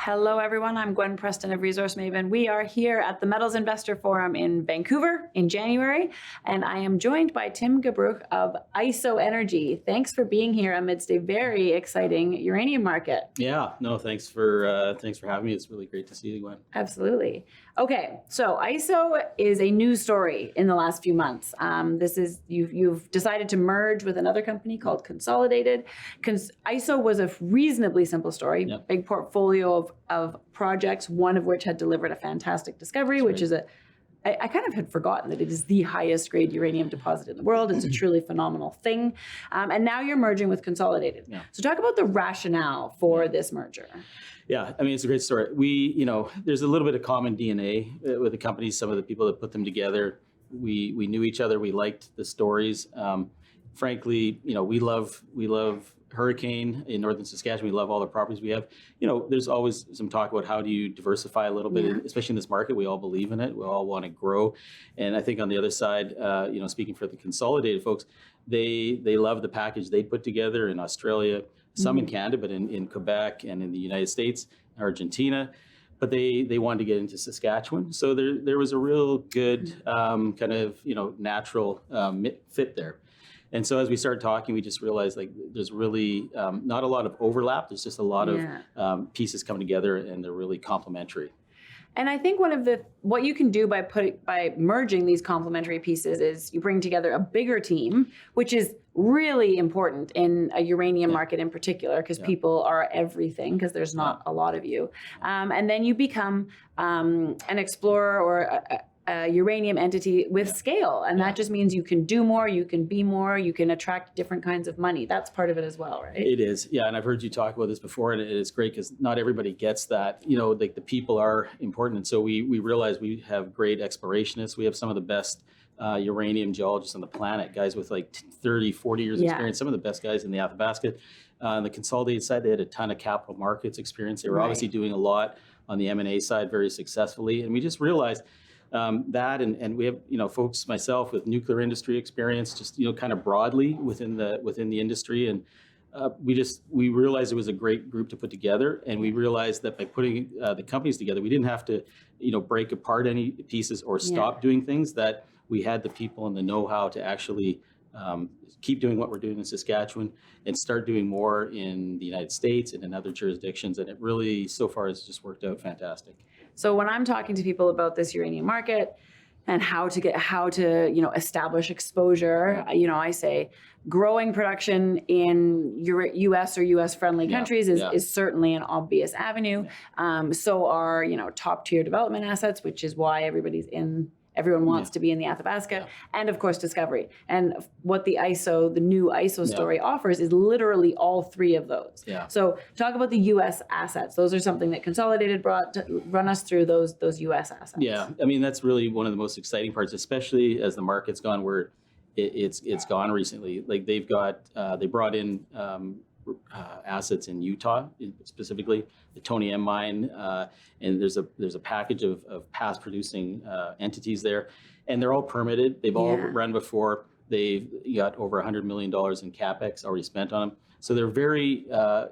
Hello, everyone. I'm Gwen Preston of Resource Maven. We are here at the Metals Investor Forum in Vancouver in January, and I am joined by Tim Gabruch of IsoEnergy. Thanks for being here amidst a very exciting uranium market. Yeah, no, thanks for having me. It's really great to see you, Gwen. Absolutely. Okay, so ISO is a news story in the last few months. You've decided to merge with another company called Consolidated. ISO was a reasonably simple story, Yep. Big portfolio of projects, one of which had delivered a fantastic discovery, which is I kind of had forgotten that it is the highest grade uranium deposit in the world. It's a truly phenomenal thing. And now you're merging with Consolidated. Yeah. So talk about the rationale for this merger. Yeah, I mean, it's a great story. There's a little bit of common DNA with the companies. Some of the people that put them together, we knew each other. We liked the stories. Frankly, we love Hurricane in northern Saskatchewan. We love all the properties we have. There's always some talk about how do you diversify a little bit, especially in this market. We all believe in it. We all want to grow. And I think on the other side, speaking for the Consolidated folks, they love the package they put together in Australia, some in Canada, but in Quebec and in the United States, Argentina. But they wanted to get into Saskatchewan. So there was a real good natural fit there. And so as we started talking, we just realized there's really not a lot of overlap. There's just a lot of pieces coming together, and they're really complementary. And I think what you can do by merging these complementary pieces is you bring together a bigger team, which is really important in a uranium market in particular, because people are everything, because there's not a lot of you. And then you become an explorer or a uranium entity with scale. And that just means you can do more, you can be more, you can attract different kinds of money. That's part of it as well, right? It is. Yeah. And I've heard you talk about this before, and it's great because not everybody gets that. The people are important. And so we realize we have great explorationists. We have some of the best uranium geologists on the planet, guys with 30, 40 years experience, some of the best guys in the Athabasca. On the Consolidated side, they had a ton of capital markets experience. They were obviously doing a lot on the M&A side very successfully. And we just realized that, and we have folks, myself with nuclear industry experience, just kind of broadly within the industry, and we realized it was a great group to put together, and we realized that by putting the companies together, we didn't have to break apart any pieces or stop doing things. That we had the people and the know-how to actually keep doing what we're doing in Saskatchewan and start doing more in the United States and in other jurisdictions, and it really so far has just worked out fantastic. So when I'm talking to people about this uranium market and how to establish exposure, I say growing production in U.S. or U.S. friendly countries is certainly an obvious avenue. So are top tier development assets, which is why everyone wants to be in the Athabasca, and of course discovery. And what the new ISO story offers is literally all three of those. So talk about the U.S. assets. Those are something that Consolidated brought to run us through those U.S. assets. Yeah, I mean, that's really one of the most exciting parts, especially as the market's gone where it's gone recently. They brought in assets in Utah, specifically the Tony M mine, and there's a package of past producing entities there, and they're all permitted. They've all run before. They've got over $100 million in capex already spent on them. So they're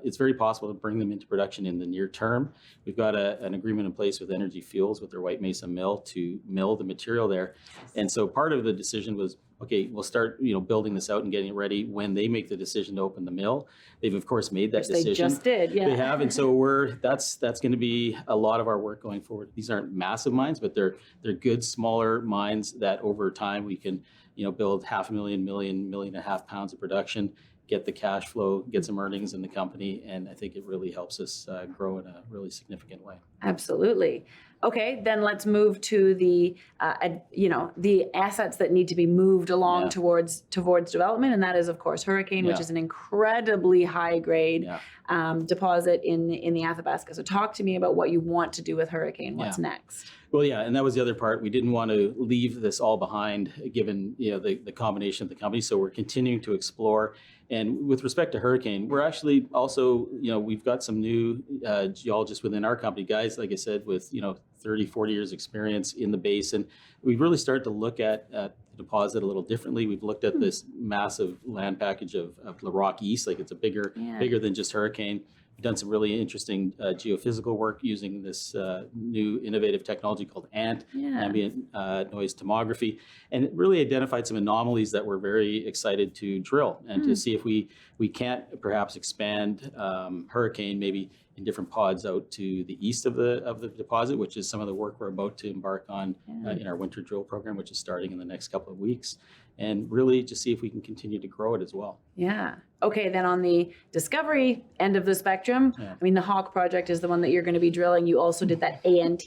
it's very possible to bring them into production in the near term. We've got an agreement in place with Energy Fuels with their White Mesa mill to mill the material there. And so part of the decision was, okay, we'll start building this out and getting it ready when they make the decision to open the mill. They've of course made that decision. They just did, They have, and so that's going to be a lot of our work going forward. These aren't massive mines, but they're good smaller mines that over time we can build 500,000, million and a half pounds of production, get the cash flow, get some earnings in the company, and I think it really helps us grow in a really significant way. Absolutely. Okay, then let's move to the assets that need to be moved along towards development, and that is of course Hurricane, which is an incredibly high grade deposit in the Athabasca. So talk to me about what you want to do with Hurricane. What's next? Well, and that was the other part. We didn't want to leave this all behind, given the combination of the company. So we're continuing to explore. And with respect to Hurricane, we're actually also, we've got some new geologists within our company, guys, like I said, with 30, 40 years experience in the basin. We've really started to look at the deposit a little differently. We've looked at this massive land package of La Roque East, like it's a bigger than just Hurricane. We've done some really interesting geophysical work using this new innovative technology called ANT, ambient noise tomography, and it really identified some anomalies that we're very excited to drill and to see if we can't perhaps expand Hurricane maybe in different pods out to the east of the deposit, which is some of the work we're about to embark on in our winter drill program, which is starting in the next couple of weeks, and really just see if we can continue to grow it as well. Yeah. Okay, then on the discovery end of the spectrum, I mean, the Hawk project is the one that you're going to be drilling. You also did that ANT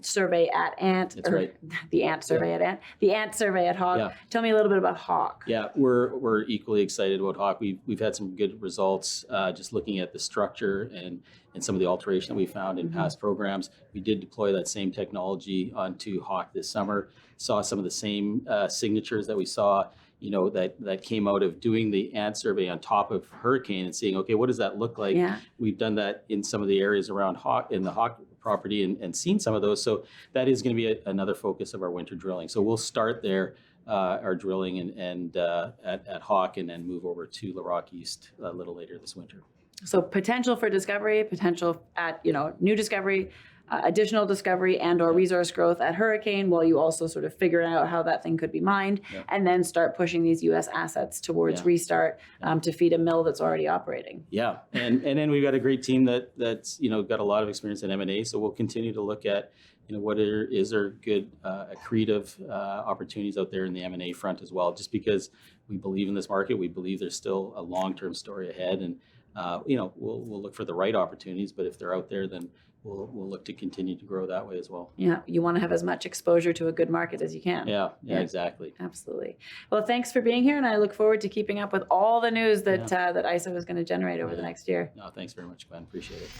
survey at ANT. That's right. The ANT survey at ANT. The ANT survey at Hawk. Yeah. Tell me a little bit about Hawk. Yeah, we're equally excited about Hawk. We've had some good results just looking at the structure and some of the alteration that we found in past programs. We did deploy that same technology onto Hawk this summer. Saw some of the same signatures that we saw, that came out of doing the ANT survey on top of Hurricane and seeing, okay, what does that look like? Yeah. We've done that in some of the areas around Hawk, in the Hawk property, and seen some of those. So that is going to be another focus of our winter drilling. So we'll start there, our drilling and at Hawk, and then move over to Larocque East a little later this winter. So potential for discovery, potential at, new discovery, additional discovery and or resource growth at Hurricane, while you also sort of figure out how that thing could be mined, and then start pushing these U.S. assets towards restart to feed a mill that's already operating. Yeah, and then we've got a great team that's got a lot of experience in M&A, so we'll continue to look at what is there good accretive opportunities out there in the M&A front as well, just because we believe in this market. We believe there's still a long-term story ahead, and we'll look for the right opportunities, but if they're out there, then we'll look to continue to grow that way as well. Yeah, you want to have as much exposure to a good market as you can. Yeah, exactly. Absolutely. Well, thanks for being here, and I look forward to keeping up with all the news that that ISO is going to generate over the next year. No, thanks very much, Gwen. Appreciate it.